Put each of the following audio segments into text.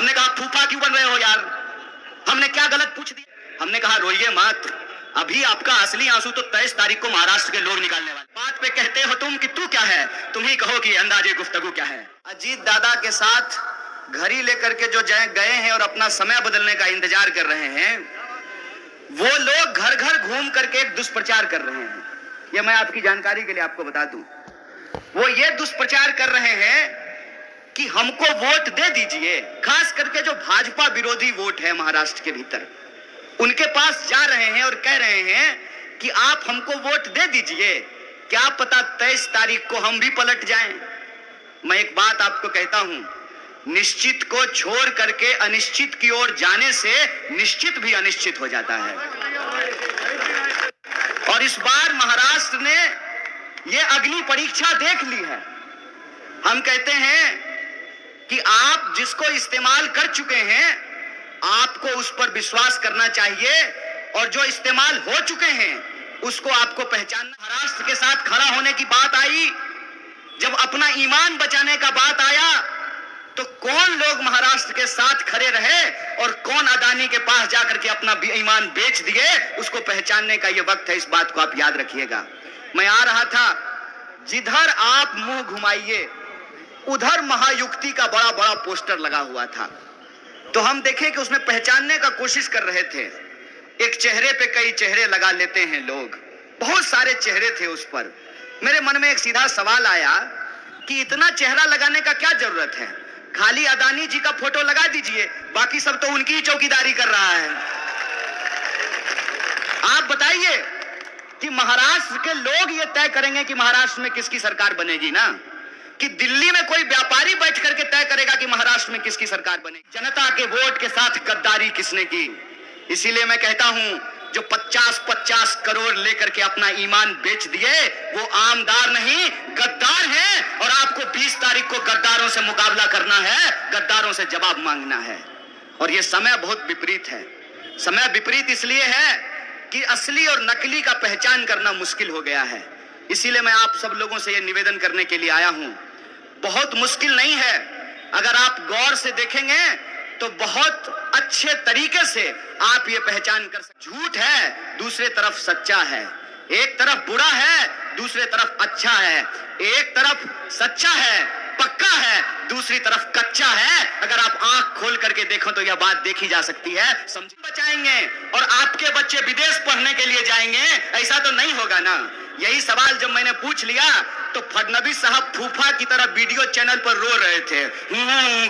हमने कहा फूफा क्यों बन रहे हो यार, हमने क्या गलत पूछ दिया? हमने कहा रोइए मत, अभी आपका असली आंसू तो 23 तारीख को महाराष्ट्र के लोग निकालने वाले। बात पे कहते हो तुम कि तू क्या है, तुम ही कहो कि अंदाजे गुफ्तगू क्या है। अजीत दादा के साथ घड़ी लेकर के जो गए हैं और अपना समय बदलने का इंतजार कर रहे हैं, वो लोग घर घर घूम करके एक दुष्प्रचार कर रहे हैं। ये मैं आपकी जानकारी के लिए आपको बता दूं, वो ये दुष्प्रचार कर रहे हैं कि हमको वोट दे दीजिए। खास करके जो भाजपा विरोधी वोट है महाराष्ट्र के भीतर, उनके पास जा रहे हैं और कह रहे हैं कि आप हमको वोट दे दीजिए, क्या पता 23 तारीख को हम भी पलट जाएं। मैं एक बात आपको कहता हूं, निश्चित को छोड़ करके अनिश्चित की ओर जाने से निश्चित भी अनिश्चित हो जाता है। और इस बार महाराष्ट्र ने यह अग्नि परीक्षा देख ली है। हम कहते हैं कि आप जिसको इस्तेमाल कर चुके हैं, आपको उस पर विश्वास करना चाहिए, और जो इस्तेमाल हो चुके हैं उसको आपको पहचानना। महाराष्ट्र के साथ खड़ा होने की बात आई, जब अपना ईमान बचाने का बात आया, तो कौन लोग महाराष्ट्र के साथ खड़े रहे और कौन अदानी के पास जाकर के अपना ईमान बेच दिए, उसको पहचानने का यह वक्त है। इस बात को आप याद रखिएगा। मैं आ रहा था, जिधर आप मुंह घुमाइए उधर महायुक्ति का बड़ा बड़ा पोस्टर लगा हुआ था। तो हम देखे कि उसमें पहचानने का कोशिश कर रहे थे। एक चेहरे पे कई चेहरे लगा लेते हैं लोग, बहुत सारे चेहरे थे उस पर। मेरे मन में एक सीधा सवाल आया कि इतना चेहरा लगाने का क्या जरूरत है, खाली अदानी जी का फोटो लगा दीजिए, बाकी सब तो उनकी ही चौकीदारी कर रहा है। आप बताइए कि महाराष्ट्र के लोग ये तय करेंगे कि महाराष्ट्र में किसकी सरकार बनेगी ना, कि दिल्ली में कोई व्यापारी बैठ करके तय करेगा कि महाराष्ट्र में किसकी सरकार बनेगी। जनता के वोट के साथ गद्दारी किसने की? इसीलिए मैं कहता हूं, जो 50-50 करोड़ लेकर के अपना ईमान बेच दिए, वो आमदार नहीं गद्दार हैं, और आपको 20 तारीख को गद्दारों से मुकाबला करना है, गद्दारों से जवाब मांगना है। और ये समय बहुत विपरीत है। समय विपरीत इसलिए है कि असली और नकली का पहचान करना मुश्किल हो गया है। इसीलिए मैं आप सब लोगों से यह निवेदन करने के लिए आया हूं। बहुत मुश्किल नहीं है, अगर आप गौर से देखेंगे तो बहुत अच्छे तरीके से आप ये पहचान कर सकते। झूठ है, दूसरे तरफ सच्चा है। एक तरफ बुरा है, दूसरे तरफ अच्छा है। एक तरफ सच्चा है, पक्का है, दूसरी तरफ कच्चा है। अगर आप आंख खोल करके देखो तो यह बात देखी जा सकती है। समझ बचाएंगे और आपके बच्चे विदेश पढ़ने के लिए जाएंगे, ऐसा तो नहीं होगा ना। यही सवाल जब मैंने पूछ लिया तो फडणवीस साहब फूफा की तरह वीडियो चैनल पर रो रहे थे,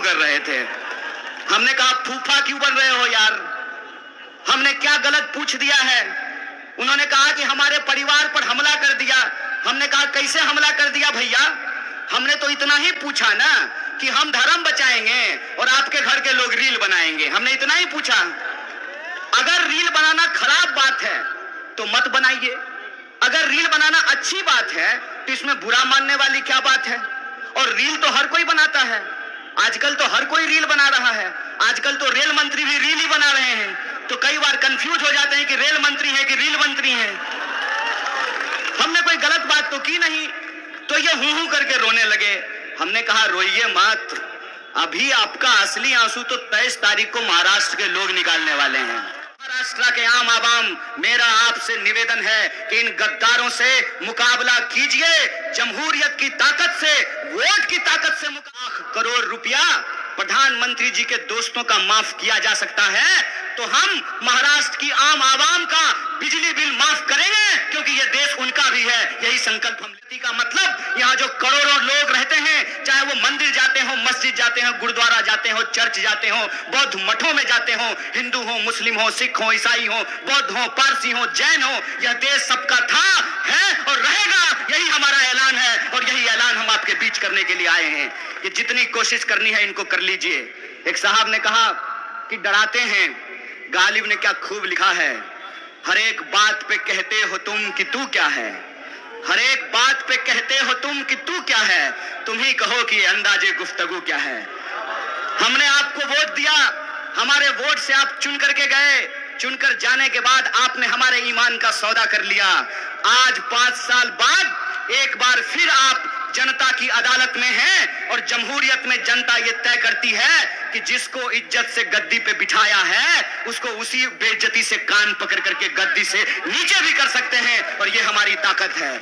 कर रहे थे। हमने कहा फूफा क्यों बन रहे हो यार, हमने क्या गलत पूछ दिया है? उन्होंने कहा कि हमारे परिवार पर हमला कर दिया। हमने कहा कैसे हमला कर दिया भैया? हमने तो इतना ही पूछा ना कि हम धर्म बचाएंगे और आपके घर के लोग रील बनाएंगे, हमने इतना ही पूछा। अगर रील बनाना खराब बात है तो मत बनाइए, अगर रील बनाना अच्छी बात है तो इसमें बुरा मानने वाली क्या बात है? और रील तो हर कोई बनाता है, आजकल तो हर कोई रील बना रहा है। आजकल तो रेल मंत्री भी रील ही बना रहे हैं, तो कई बार कंफ्यूज हो जाते हैं कि रेल मंत्री है कि रील मंत्री है। हमने कोई गलत बात तो की नहीं, तो ये हूं करके रोने लगे। हमने कहा रोइए मत, अभी आपका असली आंसू तो 23 तारीख को महाराष्ट्र के लोग निकालने वाले हैं। महाराष्ट्र के आम आवाम, मेरा आपसे निवेदन है कि इन गद्दारों से मुकाबला कीजिए। जमहूरियत की ताकत से, वोट की ताकत से करोड़ रुपया प्रधानमंत्री जी के दोस्तों का माफ किया जा सकता है, तो हम महाराष्ट्र की आम आवाम का बिजली बिल माफ करेंगे, क्योंकि ये देश उनका भी है। यही संकल्प हम लेते का मतलब, यहाँ जो करोड़ों लोग रहते हैं, चाहे वो मंदिर जाते हो, मस्जिद जाते हो, गुरुद्वारा जाते हो, चर्च जाते हो, बौद्ध मठों में जाते हो, हिंदू हो, मुस्लिम हो, सिख हो, ईसाई हो, बौद्ध हो, पारसी हो, जैन हो, यह देश सबका था, है और रहेगा। यही हमारा ऐलान है और यही ऐलान हम आपके बीच करने के लिए आए हैं कि जितनी कोशिश करनी है इनको कर लीजिए। एक साहब ने कहा कि डराते हैं, गालिब ने क्या खूब लिखा है, हर एक बात पे कहते हो तुम कि तू क्या है, हर एक बात पे कहते हो तुम कि तू क्या है, तुम ही कहो कि अंदाजे गुफ्तगू क्या है। हमने आपको वोट दिया, हमारे वोट से आप चुन करके गए, चुनकर जाने के बाद आपने हमारे ईमान का सौदा कर लिया। आज 5 साल बाद एक बार फिर आप जनता की अदालत में हैं और जमहूरियत में जनता ये तय करती है कि जिसको इज्जत से गद्दी पे बिठाया है उसको उसी बेइज्जती से कान पकड़ करके गद्दी से नीचे भी कर सकते हैं, और ये हमारी ताकत है।